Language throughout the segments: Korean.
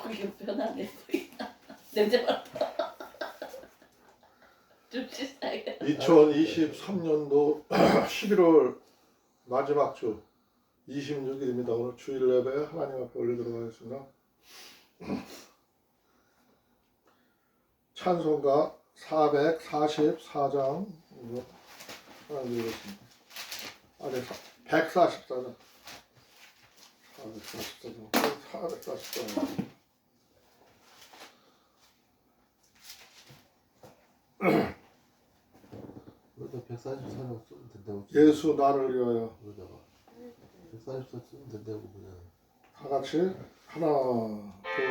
그게 변하네 보인다. 냄새 맡아. 좀 씻어야겠다. 2023년도 11월 마지막 주 26일입니다. 오늘 주일 예배 하나님 앞에 올리도록 하겠습니다. 찬송가 444장 하나 드리겠습니다. 아니 144장 444장 그러다 144장 쓰면 된다고. 예수 나를 위하여. 그러다가 144 쓰면 된다고 그냥. 다 같이 하나 둘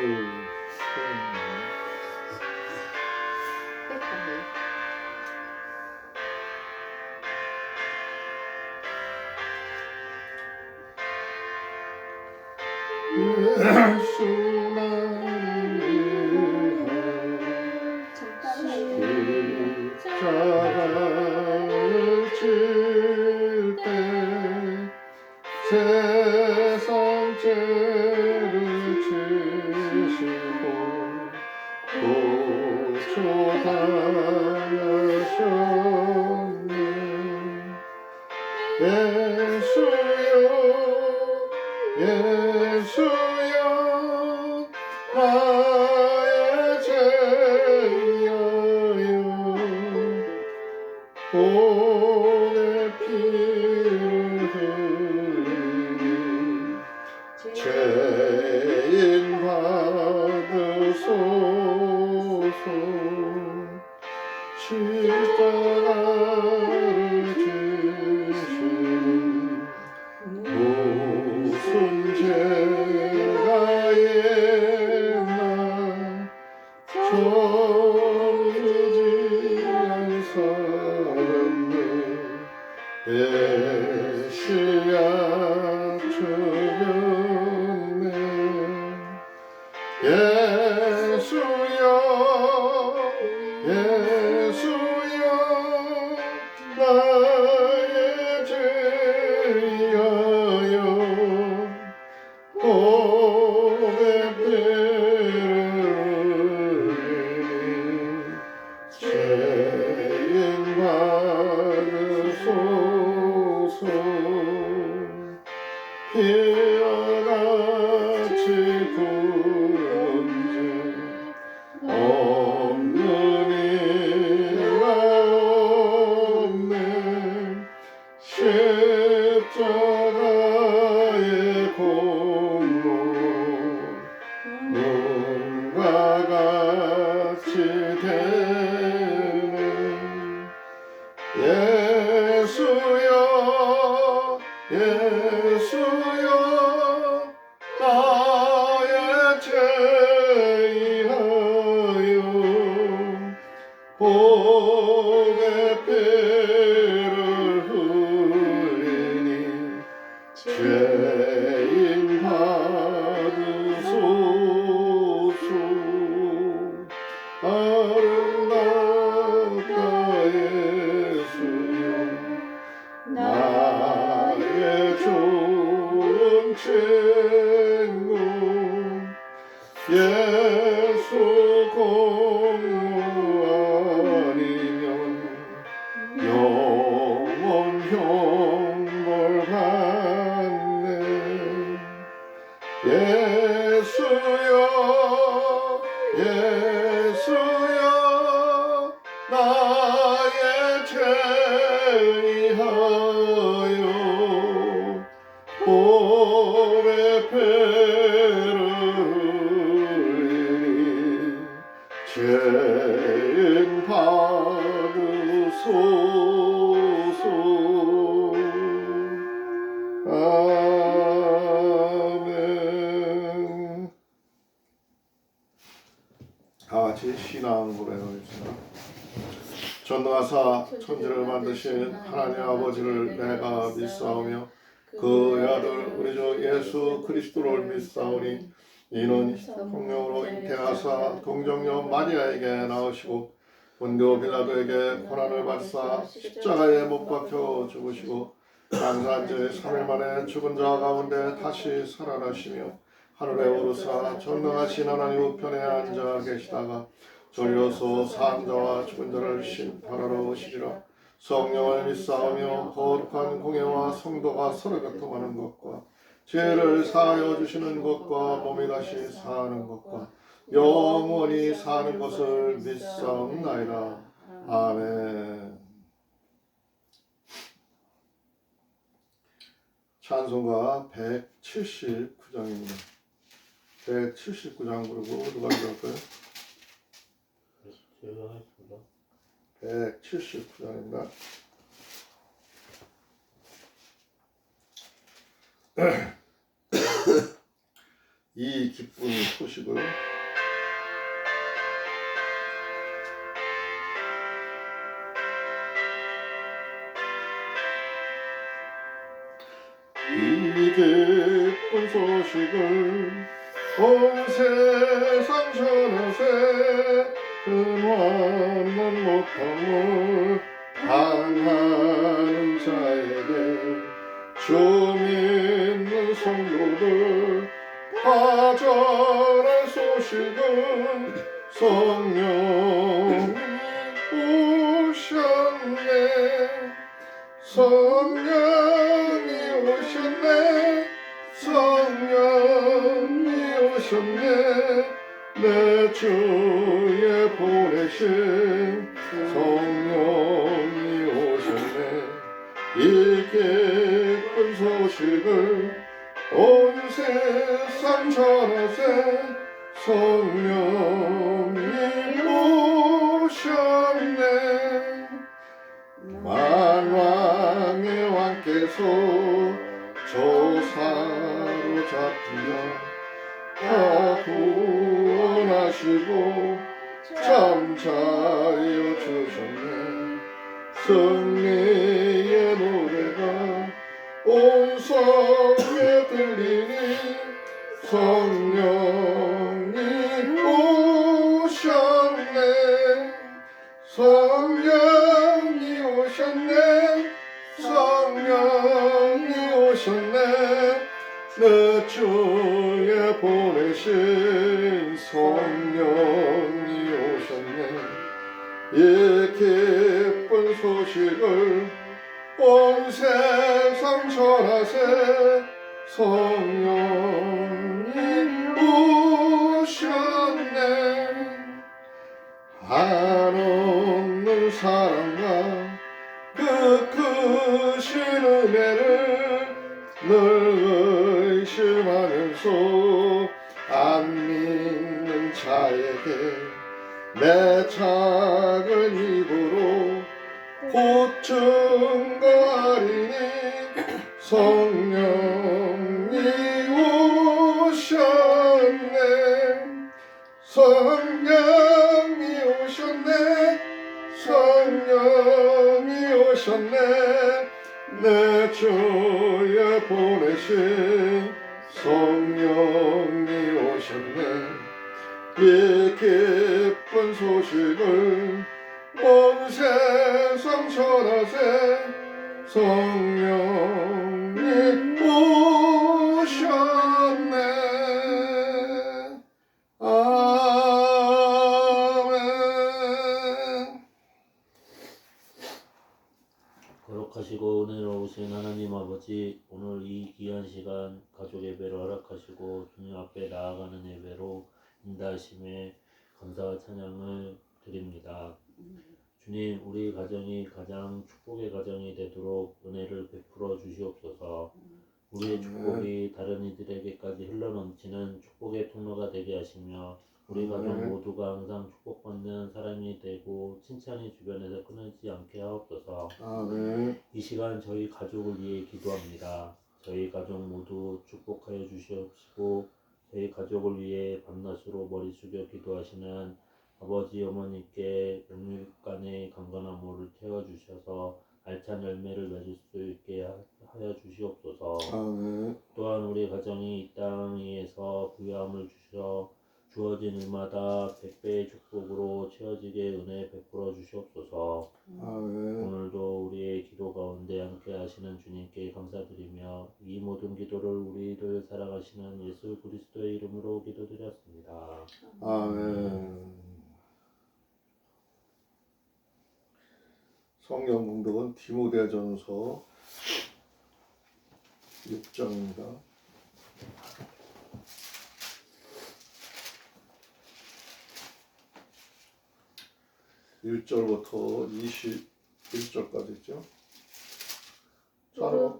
셋. 예수 나를 위하여 십자가를 질 때 세상 죄를 지시고 고초당하셨네. 예수여 예수여 나의 죄인여여 보내 피를 흘리니 죄인 받으소서. 십자가를 지시니 무슨 죄가 있나 정지한 사람들 메시아 주였네. 예수여 예수여 나의 죄여여 보배 피를 흘리니 죄인 받으소서. 피와 같이 부은 죄 없는 이가 없네. 십자가의 공로 눈과 같이 되네. 예수여 예수여 나의 죄인하여 보배 피를 흘리니 죄인 받으소서. 아름답다 예수여 나의 좋은 친구. 예수 공로 아니면 영원 형벌 받네. 예수여 예수여 나의 죄인하여 보배 피를 흘리니 죄인 받으소서. 아멘. 다 같이 신앙 고백하겠습니다. 전능하사 천지를 만드신 하나님 아버지를 내가 믿사오며 그 아들 우리 주 예수 그리스도를 믿사오니 이는 성령으로 잉태하사 동정녀 마리아에게 나으시고 본디오 빌라도에게 고난을 받사 십자가에 못 박혀 죽으시고 장사한 지 3일 만에 죽은 자 가운데 다시 살아나시며 하늘에 오르사 전능하신 하나님 우편에 앉아 계시다가 졸려서 산 자와 죽은 자를 심판하러 오시리라. 성령을 믿사오며 거룩한 공예와 성도가 서로 교통하는 것과 죄를 사하여 주시는 것과 몸이 다시 사는 것과 영원히 사는 것을 믿사옵나이다. 아멘. 찬송가 179장입니다. 179장 부르고 누가 부를까요? 제가 하겠습니다. 179장입니다. 이 기쁜 소식을 이 기쁜 소식을 온 세상 전하세 근환난 못함을 당하는 자에게 주 믿는 성도들 다 전할 소식은 성령이 오셨네. 성령이 오셨네. 성령이 오셨네. 내 주에 보내신 성령이 오셨네. 이 기쁜 소식을 온 세상 전하세 성령이 오셨네. 만왕의 왕께서 조사로 잡히며 다 구원하시고 잠자리어 주셨네. 승리의 노래가 온 성에 들리니 성령이 오셨네. 성령이 오셨네. 성령이 오셨네. 내 주에 보내신 성령이 오셨네. 이 기쁜 소식을 온 세상 전하세 성령이 오셨네. 한없는 사랑과 그 크신 은혜를 늘 의심하면서 안 믿는 자에게 내 작은 입으로 곧 증거하리니 성령이 오셨네. 성령이 오셨네. 성령이 오셨네. 내 주에 보내신 성령이 오셨네. 이 기쁜 소식을 온 세상 전하세 성령이 오셨네. 아멘. 거룩하시고 은혜로우신 하나님 아버지, 오늘 이 귀한 시간 가족 예배를 허락하시고 주님 앞에 나아가는 예배로 인도하심에 감사와 찬양을 드립니다. 주님, 우리 가정이 가장 축복의 가정이 되도록 은혜를 베풀어 주시옵소서. 우리의 축복이 다른 이들에게까지 흘러넘치는 축복의 통로가 되게 하시며 우리 가족 모두가 항상 축복받는 사람이 되고 칭찬이 주변에서 끊이지 않게 하옵소서. 아멘. 이 시간 저희 가족을 위해 기도합니다. 저희 가족 모두 축복하여 주시옵시고 저희 가족을 위해 밤낮으로 머리 숙여 기도하시는 아버지 어머니께 영육간의 강건함을 채워주셔서 알찬 열매를 맺을 수 있게 하여 주시옵소서. 아멘. 또한 우리 가정이 이 땅 위에서 부유함을 주셔 주어진 일마다 100배의 축복으로 채워지게 은혜 베풀어 주시옵소서. 아멘. 오늘도 우리의 기도 가운데 함께 하시는 주님께 감사드리며 이 모든 기도를 우리를 사랑하시는 예수 그리스도의 이름으로 기도드렸습니다. 아멘. 성경 공독은 디모데전서 6장입니다. 1절부터 21절까지 있죠. 또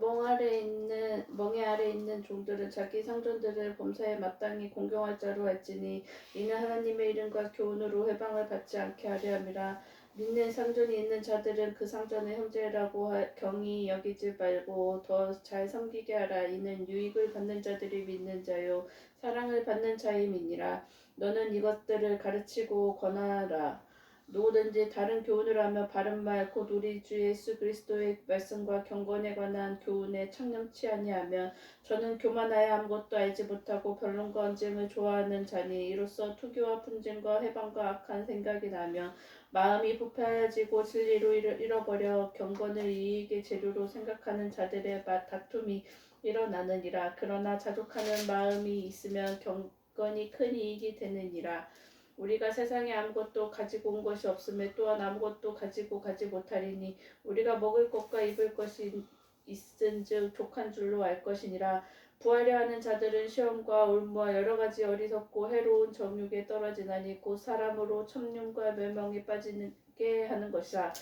멍에 아래 있는 종들은 자기 상전들을 범사에 마땅히 공경할 자로 할지니 이는 하나님의 이름과 교훈으로 해방을 받지 않게 하려 함이라. 믿는 상전이 있는 자들은 그 상전의 형제라고 경히 여기지 말고 더 잘 섬기게 하라. 이는 유익을 받는 자들이 믿는 자요 사랑을 받는 자임이니라. 너는 이것들을 가르치고 권하라. 누구든지 다른 교훈을 하며 바른 말 곧 우리 주 예수 그리스도의 말씀과 경건에 관한 교훈에 창념치 아니하면 저는 교만하여 아무것도 알지 못하고 변론과 언쟁을 좋아하는 자니 이로써 투기와 분쟁과 해방과 악한 생각이 나며 마음이 부패해지고 진리로 잃어버려 경건을 이익의 재료로 생각하는 자들의 다툼이 일어나느니라. 그러나 자족하는 마음이 있으면 경건이 큰 이익이 되느니라. 우리가 세상에 아무것도 가지고 온 것이 없음에 또한 아무것도 가지고 가지 못하리니 우리가 먹을 것과 입을 것이 있은즉 족한 줄로 알 것이니라. 부하려 하는 자들은 시험과 올무와 여러 가지 어리석고 해로운 정욕에 떨어지나니 곧 사람으로 첨륜과 멸망에 빠지게 하는 것이라.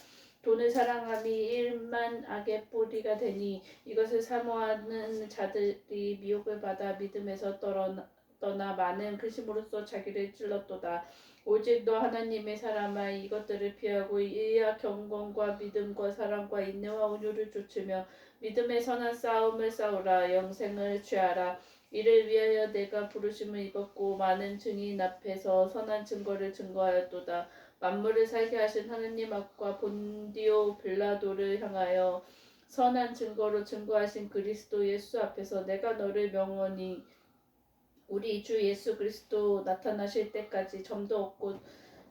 돈을 사랑함이 일만 악의 뿌리가 되니 이것을 사모하는 자들이 미혹을 받아 믿음에서 떠나 많은 근심으로써 자기를 찔렀도다. 오직 너 하나님의 사람아 이것들을 피하고 의와 경건과 믿음과 사랑과 인내와 온유를 좇으며 믿음의 선한 싸움을 싸우라. 영생을 취하라. 이를 위하여 내가 부르심을 입었고 많은 증인 앞에서 선한 증거를 증거하였도다. 만물을 살게 하신 하느님 앞과 본디오 빌라도를 향하여 선한 증거로 증거하신 그리스도 예수 앞에서 내가 너를 명하니 우리 주 예수 그리스도 나타나실 때까지 점도 없고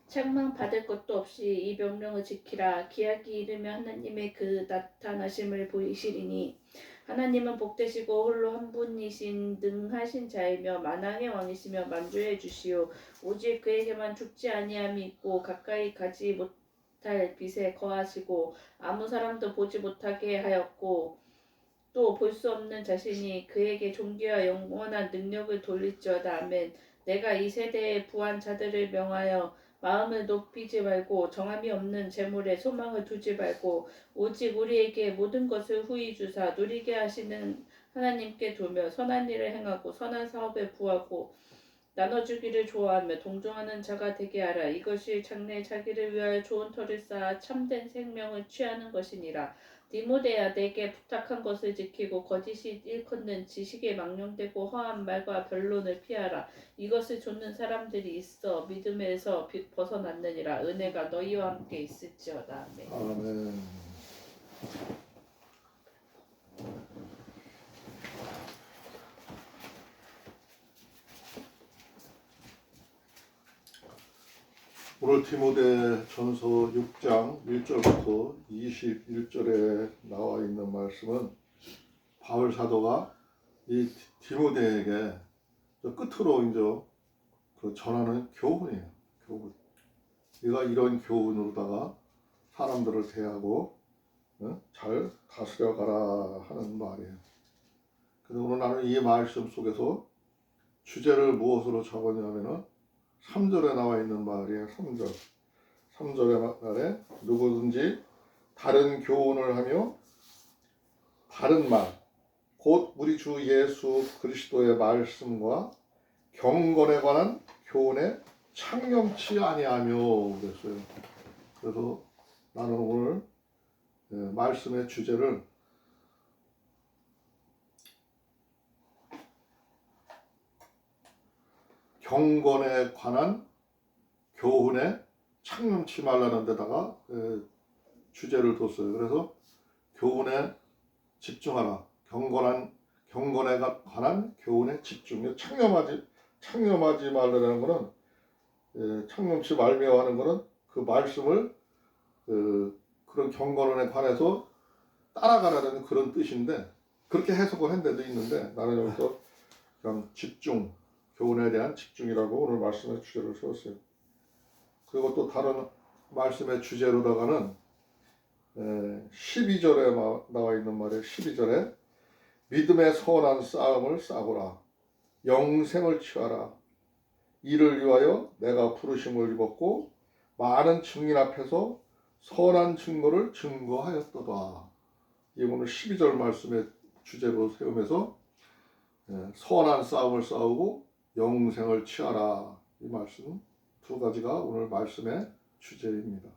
책망 받을 것도 없이 이 명령을 지키라. 기약이 이르면 하나님의 그 나타나심을 보이시리니 하나님은 복되시고 홀로 한 분이신 능하신 자이며 만왕의 왕이시며 만주해 주시오. 오직 그에게만 죽지 아니함이 있고 가까이 가지 못할 빛에 거하시고 아무 사람도 보지 못하게 하였고 또 볼 수 없는 자신이 그에게 존귀와 영원한 능력을 돌릴지어다. 아멘. 내가 이 세대의 부한 자들을 명하여 마음을 높이지 말고 정함이 없는 재물에 소망을 두지 말고 오직 우리에게 모든 것을 후히 주사 누리게 하시는 하나님께 두며 선한 일을 행하고 선한 사업에 부하고 나눠주기를 좋아하며 동정하는 자가 되게 하라. 이것이 장래 자기를 위하여 좋은 터를 쌓아 참된 생명을 취하는 것이니라. 디모데야 내게 부탁한 것을 지키고 거짓이 일컫는 지식에 망령되고 허한 말과 변론을 피하라. 이것을 좇는 사람들이 있어 믿음에서 벗어났느니라. 은혜가 너희와 함께 있을지어다. 아멘. 아멘. 오늘 디모데전서 6장 1절부터 21절에 나와 있는 말씀은 바울 사도가 이 디모데에게 끝으로 이제 그 전하는 교훈이에요. 교훈. 네가 이런 교훈으로다가 사람들을 대하고 잘 다스려가라 하는 말이에요. 그래서 오늘 나는 이 말씀 속에서 주제를 무엇으로 적었냐면은 3절에 나와 있는 말이에요. 3절의 말에 누구든지 다른 교훈을 하며 바른 말, 곧 우리 주 예수 그리스도의 말씀과 경건에 관한 교훈에 창념치 아니하며 그랬어요. 그래서 나는 오늘 말씀의 주제를 경건에 관한 교훈에 창념치 말라는 데다가 주제를 뒀어요. 그래서 교훈에 집중하라. 경건에 관한 교훈에 집중. 창념하지 창념하지 말라는 거는 창념치 말며 하는 거는 그 말씀을 그런 경건에 관해서 따라가라는 그런 뜻인데 그렇게 해석을 한 데도 있는데 나는 여기서 그냥 집중, 교훈에 대한 집중이라고 오늘 말씀의 주제를 세웠어요. 그리고 또 다른 말씀의 주제로다가는 12절에 나와 있는 말이에요. 12절에 믿음의 선한 싸움을 싸우라. 영생을 취하라. 이를 위하여 내가 부르심을 입었고 많은 증인 앞에서 선한 증거를 증거하였도다. 이 오늘 12절 말씀의 주제로 세우면서 선한 싸움을 싸우고 영생을 취하라. 이 말씀 두 가지가 오늘 말씀의 주제입니다.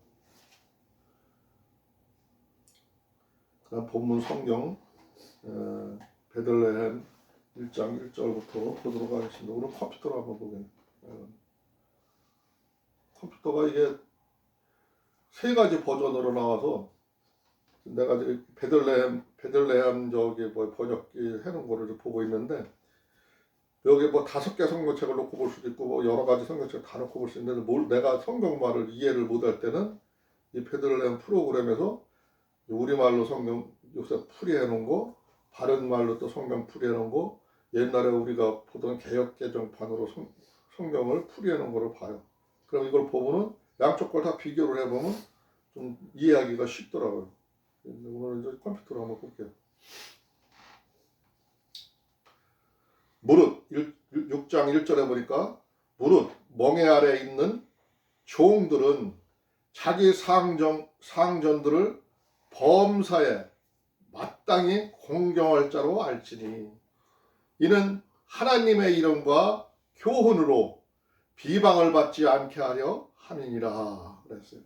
그다음 본문 성경 베들레헴 1장 1절부터 보도록 하겠습니다. 오늘 컴퓨터로 한번 보겠습니다. 컴퓨터가 이게 세 가지 버전으로 나와서 내가 베들레헴 저기 뭐 번역기 해놓은 거를 보고 있는데 여기 뭐 5개 성경책을 놓고 볼 수도 있고 뭐 여러 가지 성경책 다 놓고 볼 수 있는데 내가 성경말을 이해를 못할 때는 이 베들레헴 프로그램에서 우리말로 성경 요새 풀이해 놓은 거, 바른 말로 또 성경 풀이해 놓은 거, 옛날에 우리가 보던 개역개정판으로 성경을 풀이해 놓은 거를 봐요. 그럼 이걸 보면은 양쪽 걸 다 비교를 해보면 좀 이해하기가 쉽더라고요. 오늘 이제 컴퓨터로 한번 볼게요. 무릇 6장 1절에 보니까 무릇 멍에 아래 있는 종들은 자기 상전들을 범사에 마땅히 공경할 자로 알지니 이는 하나님의 이름과 교훈으로 비방을 받지 않게 하려 함이니라 그랬어요.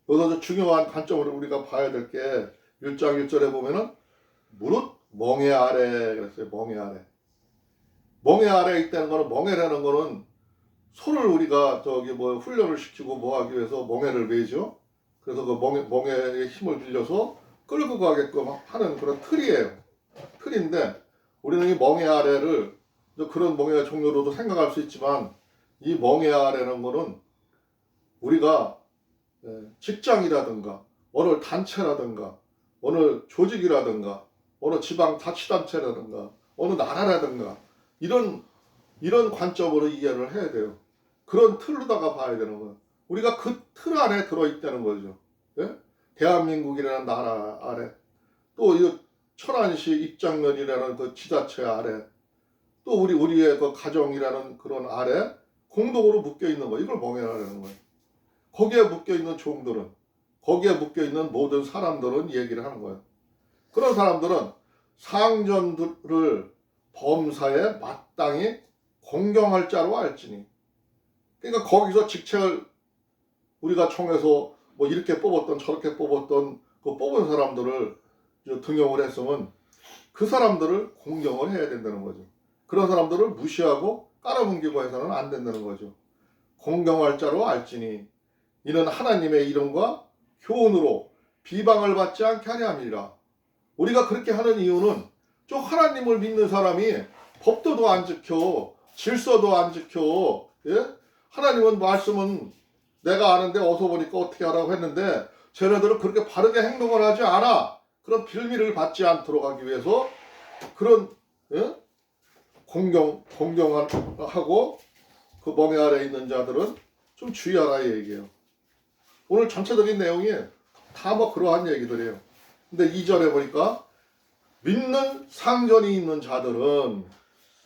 여기서 중요한 관점으로 우리가 봐야 될 게 1장 1절에 보면은 무릇 멍에 아래 그랬어요. 멍에 아래. 멍에 아래 있다는 거는 멍에라는 거는 소를 우리가 저기 뭐 훈련을 시키고 뭐 하기 위해서 멍에를 매죠. 그래서 그 멍에의 힘을 빌려서 끌고 가게끔 하는 그런 틀이에요. 틀인데 우리는 이 멍에 아래를 그런 멍에 종류로도 생각할 수 있지만 이 멍에 아래라는 거는 우리가 직장이라든가 어느 단체라든가 어느 조직이라든가 어느 지방자치단체라든가 어느 나라라든가 이런 관점으로 이해를 해야 돼요. 그런 틀로다가 봐야 되는 거예요. 우리가 그 틀 안에 들어있다는 거죠. 예? 대한민국이라는 나라 아래 또 이 천안시 입장면이라는 그 지자체 아래 또 우리의 그 가정이라는 그런 아래 공동으로 묶여 있는 거 이걸 멍해라는 거예요. 거기에 묶여 있는 종들은 거기에 묶여 있는 모든 사람들은 얘기를 하는 거예요. 그런 사람들은 상전들을 범사에 마땅히 공경할 자로 알지니. 그러니까 거기서 직책을 우리가 총에서 뭐 이렇게 뽑았던 저렇게 뽑았던 그 뽑은 사람들을 등용을 했으면 그 사람들을 공경을 해야 된다는 거죠. 그런 사람들을 무시하고 깔아뭉개고 해서는 안 된다는 거죠. 공경할 자로 알지니 이는 하나님의 이름과 교훈으로 비방을 받지 않게 하려 함이라. 우리가 그렇게 하는 이유는 저 하나님을 믿는 사람이 법도도 안 지켜 질서도 안 지켜 하나님은 말씀은 내가 아는데 어서 보니까 어떻게 하라고 했는데 쟤네들은 그렇게 바르게 행동을 하지 않아. 그런 빌미를 받지 않도록 하기 위해서 그런 공경하고 그 멍에 아래 있는 자들은 좀 주의하라 이 얘기예요. 오늘 전체적인 내용이 다 뭐 그러한 얘기들이에요. 근데 2절에 보니까 믿는 상전이 있는 자들은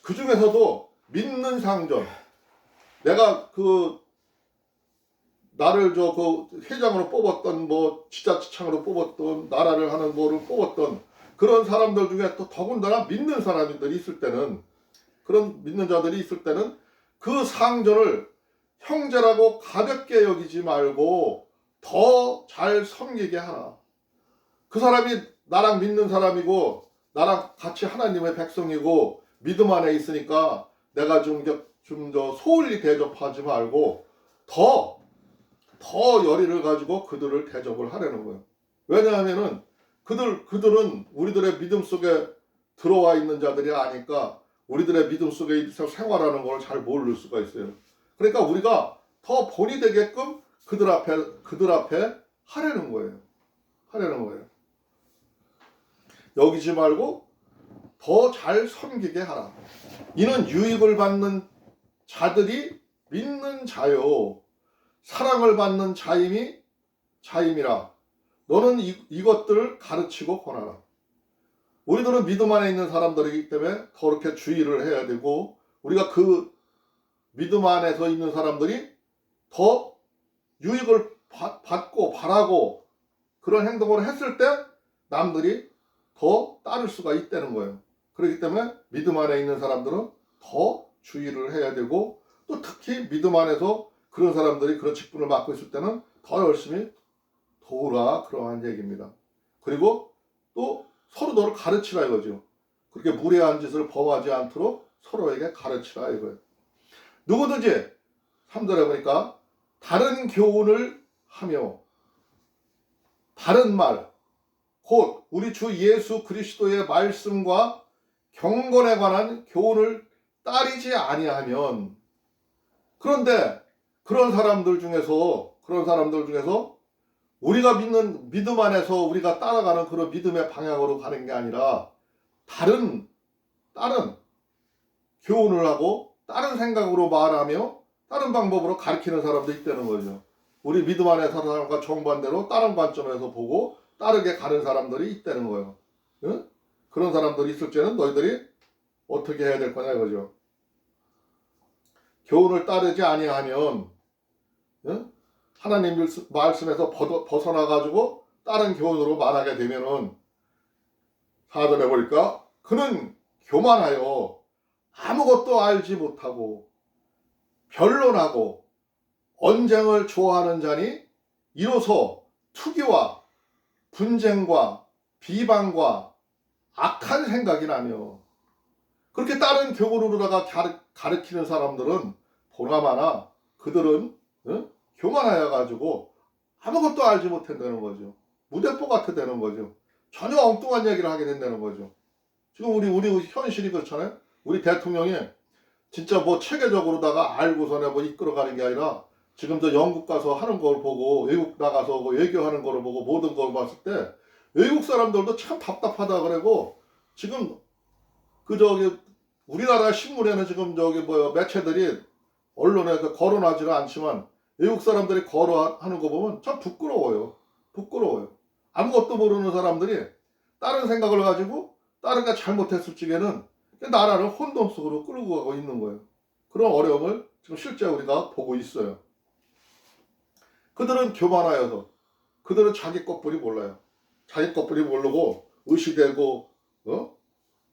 그 중에서도 믿는 상전 내가 나를 그 회장으로 뽑았던 뭐 지자체장으로 뽑았던 나라를 하는 뭐를 뽑았던 그런 사람들 중에 또 더군다나 믿는 사람들이 있을 때는 그런 믿는 자들이 있을 때는 그 상전을 형제라고 가볍게 여기지 말고 더 잘 섬기게 하라. 그 사람이 나랑 믿는 사람이고 나랑 같이 하나님의 백성이고 믿음 안에 있으니까 내가 좀 소홀히 대접하지 말고 더 열의를 가지고 그들을 대접을 하려는 거예요. 왜냐하면은 그들은 우리들의 믿음 속에 들어와 있는 자들이 아니까 우리들의 믿음 속에 생활하는 걸 잘 모를 수가 있어요. 그러니까 우리가 더 본이 되게끔 그들 앞에 하려는 거예요. 하려는 거예요. 여기지 말고 더 잘 섬기게 하라. 이는 유익을 받는 자들이 믿는 자요. 사랑을 받는 자임이라. 너는 이것들을 가르치고 권하라. 우리들은 믿음 안에 있는 사람들이기 때문에 더 이렇게 주의를 해야 되고, 우리가 그 믿음 안에서 있는 사람들이 더 유익을 받고 바라고 그런 행동을 했을 때 남들이 더 따를 수가 있다는 거예요. 그렇기 때문에 믿음 안에 있는 사람들은 더 주의를 해야 되고, 또 특히 믿음 안에서 그런 사람들이 그런 직분을 맡고 있을 때는 더 열심히 도우라, 그러한 얘기입니다. 그리고 또 서로 너를 가르치라 이거죠. 그렇게 무례한 짓을 범하지 않도록 서로에게 가르치라 이거예요. 누구든지 3절에 보니까 다른 교훈을 하며 다른 말, 곧 우리 주 예수 그리스도의 말씀과 경건에 관한 교훈을 따르지 아니하면, 그런데 그런 사람들 중에서 우리가 믿는 믿음 안에서 우리가 따라가는 그런 믿음의 방향으로 가는 게 아니라 다른 교훈을 하고 다른 생각으로 말하며 다른 방법으로 가르치는 사람도 있다는 거죠. 우리 믿음 안에 사는 사람과 정반대로 다른 관점에서 보고 다르게 가는 사람들이 있다는 거예요. 응? 그런 사람들이 있을 때는 너희들이 어떻게 해야 될 거냐 이거죠. 교훈을 따르지 아니하면, 응? 하나님 말씀에서 벗어나가지고 다른 교훈으로 말하게 되면은 4절에 보니까 그는 교만하여 아무것도 알지 못하고 변론하고 언쟁을 좋아하는 자니 이로써 투기와 분쟁과 비방과 악한 생각이 나며, 그렇게 다른 교훈으로다가 가르치는 사람들은 보나마나 그들은 교만하여 가지고 아무것도 알지 못한다는 거죠. 무대포 같아 되는 거죠. 전혀 엉뚱한 얘기를 하게 된다는 거죠. 지금 우리 현실이 그렇잖아요. 우리 대통령이 진짜 뭐 체계적으로다가 알고서는 뭐 이끌어가는 게 아니라 지금 저 영국 가서 하는 걸 보고 외국 나가서 뭐 외교하는 걸 보고 모든 걸 봤을 때 외국 사람들도 참 답답하다 그러고, 지금 우리나라 신문에는 지금 매체들이 언론에 거론하지는 않지만 외국 사람들이 거론하는 거 보면 참 부끄러워요. 아무것도 모르는 사람들이 다른 생각을 가지고 다른 게 잘못했을 적에는 나라를 혼돈 속으로 끌고 가고 있는 거예요. 그런 어려움을 지금 실제 우리가 보고 있어요. 그들은 교만하여서 그들은 자기 것뿐이 몰라요. 자기 것뿐이 모르고 의시되고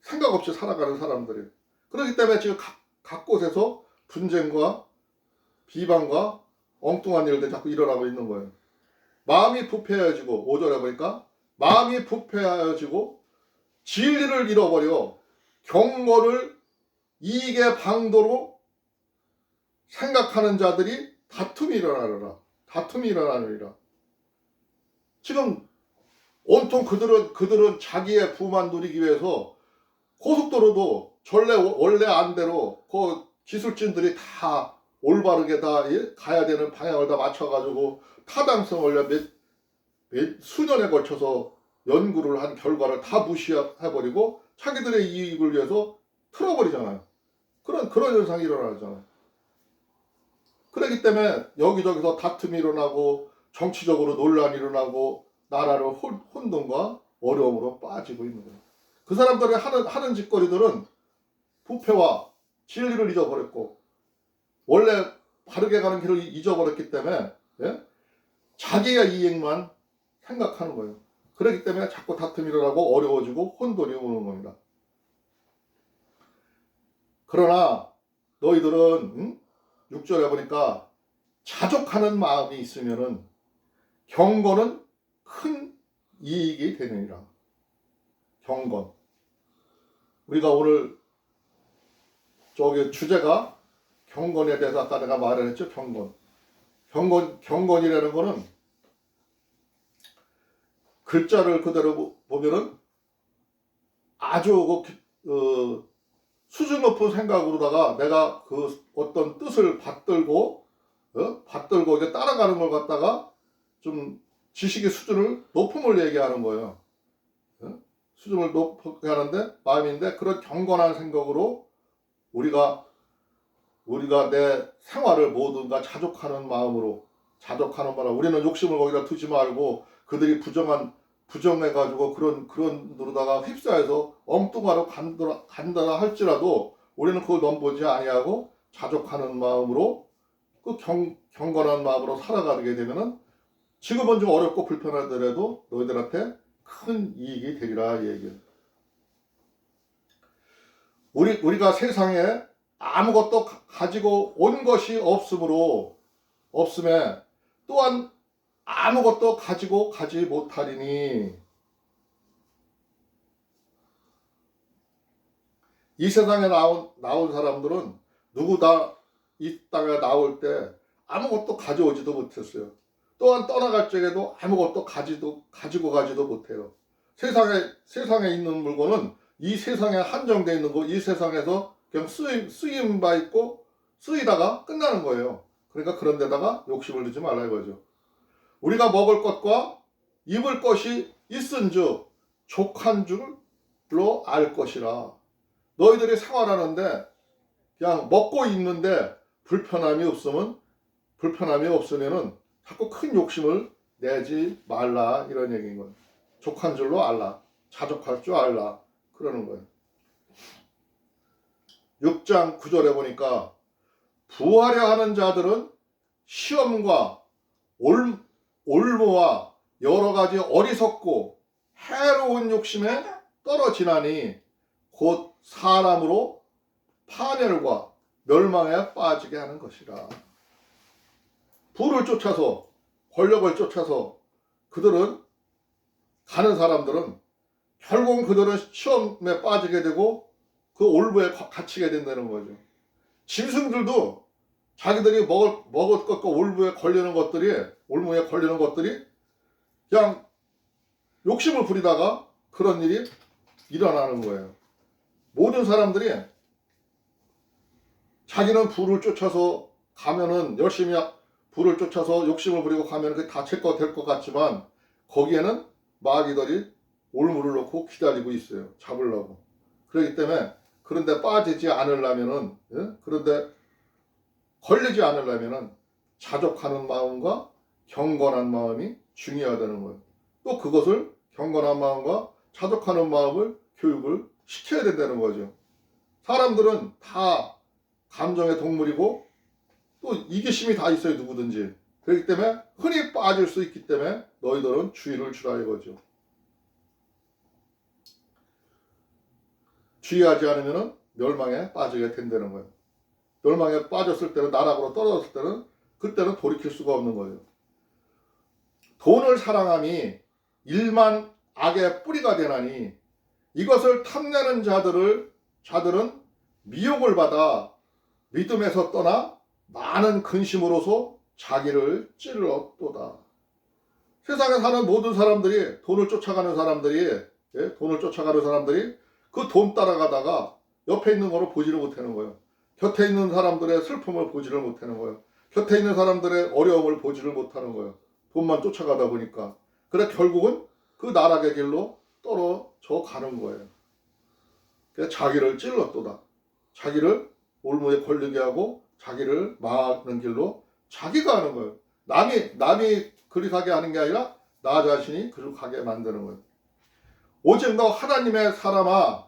생각 없이 살아가는 사람들이에요. 그렇기 때문에 지금 각 곳에서 분쟁과 비방과 엉뚱한 일들이 자꾸 일어나고 있는 거예요. 마음이 부패하여지고, 5절에 보니까 마음이 부패하여지고 진리를 잃어버려 경건을 이익의 방도로 생각하는 자들이 다툼이 일어나느니라. 지금 온통 그들은 자기의 부만 누리기 위해서 고속도로도 원래 안대로 그 기술진들이 다 올바르게 다 가야 되는 방향을 다 맞춰가지고 타당성을 몇 수년에 걸쳐서 연구를 한 결과를 다 무시해버리고 자기들의 이익을 위해서 틀어버리잖아요. 그런 현상이 일어나잖아요. 그렇기 때문에 여기저기서 다툼이 일어나고 정치적으로 논란이 일어나고 나라를 혼돈과 어려움으로 빠지고 있는 거예요. 그 사람들이 하는 짓거리들은 부패와 진리를 잊어버렸고 원래 바르게 가는 길을 잊어버렸기 때문에 자기의 이익만 생각하는 거예요. 그렇기 때문에 자꾸 다툼이 일어나고 어려워지고 혼돈이 오는 겁니다. 그러나 너희들은 6절에 보니까 자족하는 마음이 있으면은 경건은 큰 이익이 되느니라. 경건. 우리가 오늘 주제가 경건에 대해서 아까 내가 말을 했죠. 경건이라는 거는 글자를 그대로 보면은 아주 수준 높은 생각으로다가 내가 그 어떤 뜻을 받들고 이제 따라가는 걸 갖다가 좀 지식의 수준을 높음을 얘기하는 거예요. 수준을 높게 하는데 마음인데 그런 경건한 생각으로 우리가 내 생활을 모두가 자족하는 마음으로 우리는 욕심을 거기다 두지 말고 그들이 부정해가지고 그런 누르다가 휩싸여서 엉뚱하러 간다 할지라도 우리는 그걸 넘보지 아니하고 자족하는 마음으로 그 경건한 마음으로 살아가게 되면은 지금은 좀 어렵고 불편하더라도 너희들한테 큰 이익이 되리라 이 얘기예요. 우리가 세상에 아무것도 가지고 온 것이 없음에 또한 아무것도 가지고 가지 못하리니 이 세상에 나온 사람들은 누구 다 이 땅에 나올 때 아무것도 가져오지도 못했어요. 또한 떠나갈 적에도 아무것도 가지고 가지도 못해요. 세상에 있는 물건은 이 세상에 한정되어 있는 거, 이 세상에서 그냥 쓰임 바 있고 쓰이다가 끝나는 거예요. 그러니까 그런 데다가 욕심을 두지 말라 이거죠. 우리가 먹을 것과 입을 것이 있은즉 족한 줄로 알 것이라. 너희들이 생활하는데 그냥 먹고 있는데 불편함이 없으면은 자꾸 큰 욕심을 내지 말라 이런 얘기인 거예요. 족한 줄로 알라. 자족할 줄 알라. 그러는 거예요. 6장 9절에 보니까 부하려 하는 자들은 시험과 올무와 여러 가지 어리석고 해로운 욕심에 떨어지나니 곧 사람으로 파멸과 멸망에 빠지게 하는 것이라. 부를 쫓아서 권력을 쫓아서 가는 사람들은 결국은 그들은 시험에 빠지게 되고 그 올무에 갇히게 된다는 거죠. 짐승들도 자기들이 먹을 것과 올무에 걸리는 것들이 그냥 욕심을 부리다가 그런 일이 일어나는 거예요. 모든 사람들이 자기는 부를 쫓아서 가면은 열심히 부를 쫓아서 욕심을 부리고 가면 그게 다 될 것 같지만 거기에는 마귀들이 올무를 놓고 기다리고 있어요. 잡으려고. 그렇기 때문에 그런데 빠지지 않으려면은 그런데 걸리지 않으려면은 자족하는 마음과 경건한 마음이 중요하다는 거예요. 또 그것을 경건한 마음과 자족하는 마음을 교육을 시켜야 된다는 거죠. 사람들은 다 감정의 동물이고 또 이기심이 다 있어요. 누구든지. 그렇기 때문에 흔히 빠질 수 있기 때문에 너희들은 주의를 주라 이거죠. 주의하지 않으면 멸망에 빠지게 된다는 거예요. 멸망에 빠졌을 때는 나락으로 떨어졌을 때는 그때는 돌이킬 수가 없는 거예요. 돈을 사랑함이 일만 악의 뿌리가 되나니 이것을 탐내는 자들은 미혹을 받아 믿음에서 떠나 많은 근심으로서 자기를 찔렀도다. 세상에 사는 모든 사람들이 돈을 쫓아가는 사람들이 그 돈 따라가다가 옆에 있는 거를 보지를 못하는 거예요. 곁에 있는 사람들의 슬픔을 보지를 못하는 거예요. 곁에 있는 사람들의 어려움을 보지를 못하는 거예요. 돈만 쫓아가다 보니까. 그래 결국은 그 나락의 길로 떨어져 가는 거예요. 그래서 자기를 찔렀도다. 자기를 올무에 걸리게 하고 자기를 망하는 길로 자기가 하는 거예요. 남이 그리 가게 하는 게 아니라 나 자신이 그리 가게 만드는 거예요. 오직 너 하나님의 사람아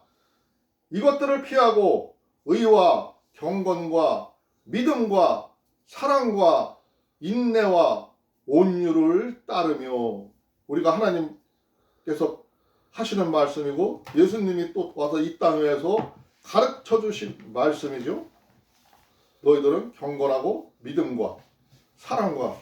이것들을 피하고 의와 경건과 믿음과 사랑과 인내와 온유를 따르며 우리가 하나님께서 하시는 말씀이고 예수님이 또 와서 이 땅에서 가르쳐 주신 말씀이죠. 너희들은 경건하고 믿음과 사랑과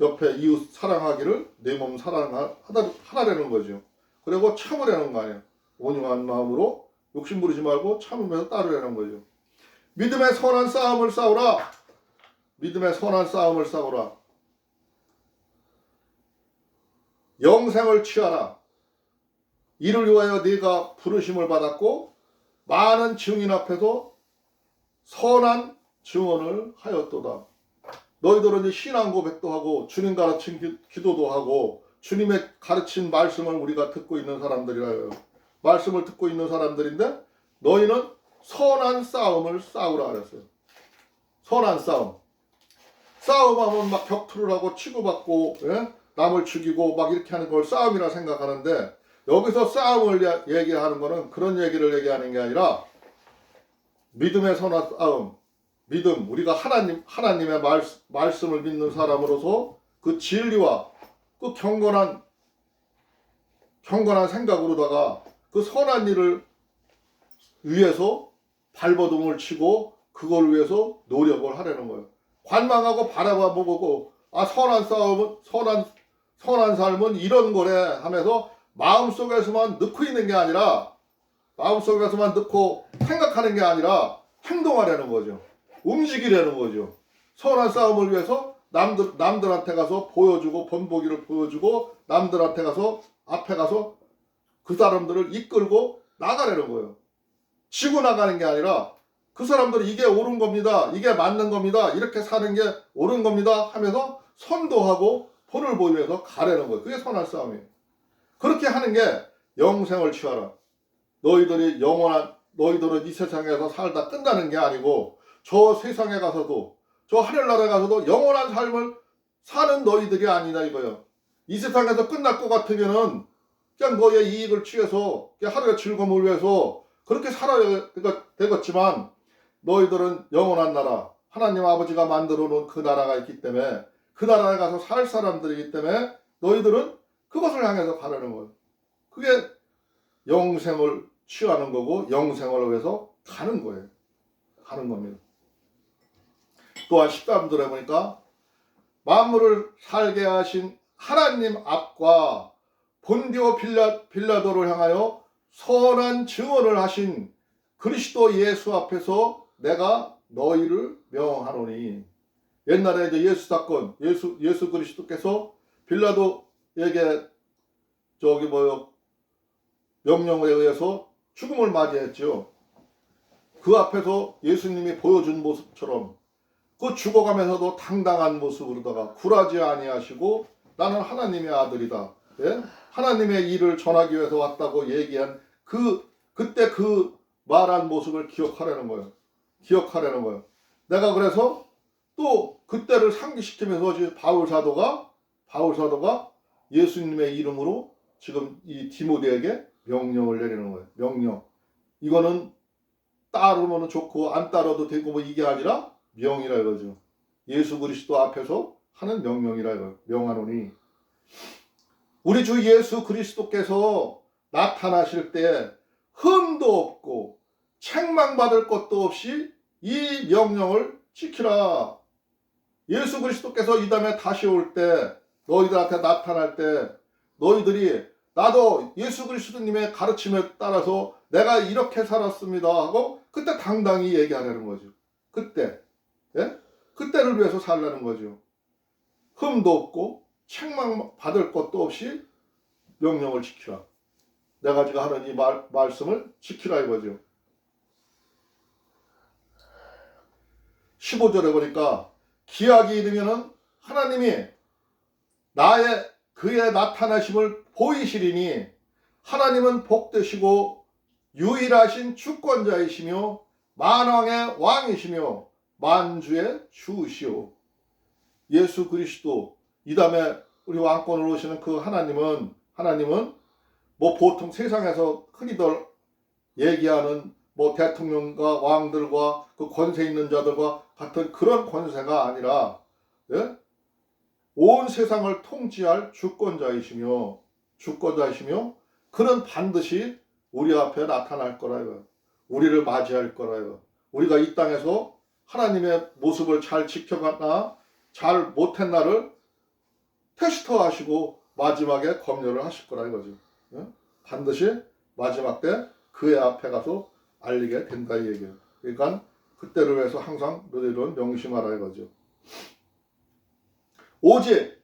옆에 이웃 사랑하기를 내 몸 하라는 거죠. 그리고 참으라는 거 아니에요. 온유한 마음으로 욕심 부리지 말고 참으면서 따르라는 거죠. 믿음의 선한 싸움을 싸우라. 믿음의 선한 싸움을 싸우라. 영생을 취하라. 이를 위하여 네가 부르심을 받았고 많은 증인 앞에서 선한 증언을 하였도다. 너희들은 이제 신앙 고백도 하고 주님 가르친 기도도 하고 주님의 가르친 말씀을 우리가 듣고 있는 사람들이라요. 말씀을 듣고 있는 사람들인데 너희는 선한 싸움을 싸우라 그랬어요. 선한 싸움. 싸움하면 막 격투를 하고 치고받고 남을 죽이고 막 이렇게 하는 걸 싸움이라 생각하는데 여기서 싸움을 얘기하는 거는 그런 얘기를 얘기하는 게 아니라 믿음의 선한 싸움. 믿음, 우리가 하나님의 말씀을 믿는 사람으로서 그 진리와 그 경건한 생각으로다가 그 선한 일을 위해서 발버둥을 치고 그걸 위해서 노력을 하려는 거예요. 관망하고 바라보고 선한 싸움은 선한 삶은 이런 거래 하면서 마음속에서만 넣고 있는 게 아니라 마음속에서만 넣고 생각하는 게 아니라 행동하려는 거죠. 움직이려는 거죠. 선한 싸움을 위해서 남들한테 가서 보여주고 본보기를 보여주고 남들한테 가서 앞에 가서 그 사람들을 이끌고 나가려는 거예요. 지고 나가는 게 아니라 그 사람들이 이게 옳은 겁니다. 이게 맞는 겁니다. 이렇게 사는 게 옳은 겁니다 하면서 선도하고 본을 보이면서 가려는 거예요. 그게 선한 싸움이에요. 그렇게 하는 게 영생을 취하라. 너희들은 이 세상에서 살다 끝나는 게 아니고 저 세상에 가서도 저 하늘나라에 가서도 영원한 삶을 사는 너희들이 아니다 이거예요. 이 세상에서 끝날 것 같으면은 그냥 너의 이익을 취해서 그냥 하루의 즐거움을 위해서 그렇게 살아야 되겠지만 너희들은 영원한 나라 하나님 아버지가 만들어 놓은 그 나라가 있기 때문에 그 나라에 가서 살 사람들이기 때문에 너희들은 그것을 향해서 가려는 거예요. 그게 영생을 취하는 거고 영생을 위해서 가는 거예요. 가는 겁니다. 또한 13절에 보니까 만물을 살게 하신 하나님 앞과 본디오 빌라도를 향하여 선한 증언을 하신 그리스도 예수 앞에서 내가 너희를 명하노니. 옛날에 이제 예수 사건, 예수 그리스도께서 빌라도에게 명령에 의해서 죽음을 맞이했죠. 그 앞에서 예수님이 보여준 모습처럼 그 죽어가면서도 당당한 모습으로다가 굴하지 아니하시고 나는 하나님의 아들이다. 예? 하나님의 일을 전하기 위해서 왔다고 얘기한 그때 그 말한 모습을 기억하려는 거예요. 기억하려는 거예요. 내가 그래서 또 그때를 상기시키면서 바울 사도가 예수님의 이름으로 지금 이 디모데에게 명령을 내리는 거예요. 명령. 이거는 따르면 좋고 안 따라도 되고 뭐 이게 아니라 명이라 이거죠. 예수 그리스도 앞에서 하는 명령이라 이거예요. 명하노니. 우리 주 예수 그리스도께서 나타나실 때 흠도 없고 책망받을 것도 없이 이 명령을 지키라. 예수 그리스도께서 이 다음에 다시 올 때 너희들한테 나타날 때 너희들이 나도 예수 그리스도님의 가르침에 따라서 내가 이렇게 살았습니다 하고 그때 당당히 얘기하려는 거죠. 그때. 예? 그때를 위해서 살라는 거죠. 흠도 없고 책망받을 것도 없이 명령을 지키라. 내가 지금 하는 이 말씀을 지키라 이거죠. 15절에 보니까 기약이 이르면은 하나님이 그의 나타나심을 보이시리니 하나님은 복되시고 유일하신 주권자이시며 만왕의 왕이시며 만주의 주시오. 예수 그리스도 이 다음에 우리 왕권을 오시는 그 하나님은 뭐 보통 세상에서 흔히들 얘기하는 뭐 대통령과 왕들과 그 권세 있는 자들과 같은 그런 권세가 아니라 예? 온 세상을 통치할 주권자이시며 그는 반드시 우리 앞에 나타날 거라요. 우리를 맞이할 거라요. 우리가 이 땅에서 하나님의 모습을 잘 지켜갔나 잘 못했나를 테스트하시고 마지막에 검열을 하실 거라 이거죠. 반드시 마지막 때 그의 앞에 가서 알리게 된다 이 얘기예요. 그러니까 그때를 위해서 항상 너희들은 명심하라 이거죠. 오직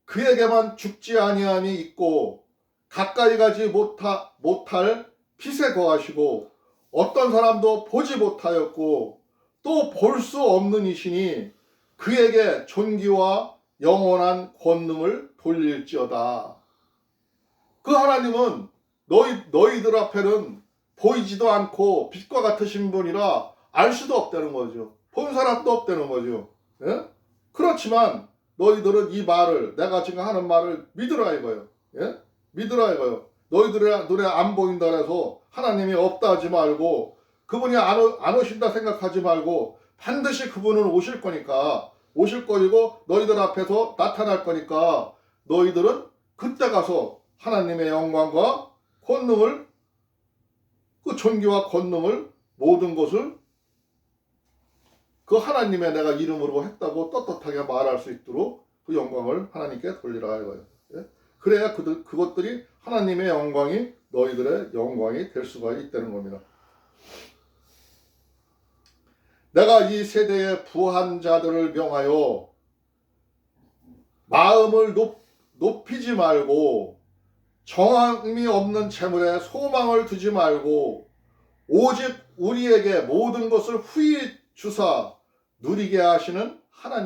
그에게만 죽지 아니함이 있고 가까이 가지 못할 빛에 거하시고 어떤 사람도 보지 못하였고 또 볼 수 없는 이시니 그에게 존귀와 영원한 권능을 돌릴지어다. 그 하나님은 너희들 앞에는 보이지도 않고 빛과 같으신 분이라 알 수도 없다는 거죠. 본 사람도 없다는 거죠. 예? 그렇지만 너희들은 이 말을, 내가 지금 하는 말을 믿으라 이거예요. 예? 믿으라 이거예요. 너희들의 눈에 안 보인다 해서 하나님이 없다 하지 말고, 그분이 안 오신다 생각하지 말고, 반드시 그분은 오실 거니까, 오실 거이고 너희들 앞에서 나타날 거니까 너희들은 그때 가서 하나님의 영광과 권능을, 그 존귀와 권능을, 모든 것을 그 하나님의 내가 이름으로 했다고 떳떳하게 말할 수 있도록 그 영광을 하나님께 돌리라 이거예요. 예? 그래야 그것들이 하나님의 영광이 너희들의 영광이 될 수가 있다는 겁니다. 내가 이 세대의 부한 자들을 명하여 마음을 높이지 말고 정함이 없는 재물에 소망을 두지 말고 오직 우리에게 모든 것을 후히 주사 누리게 하시는 하나님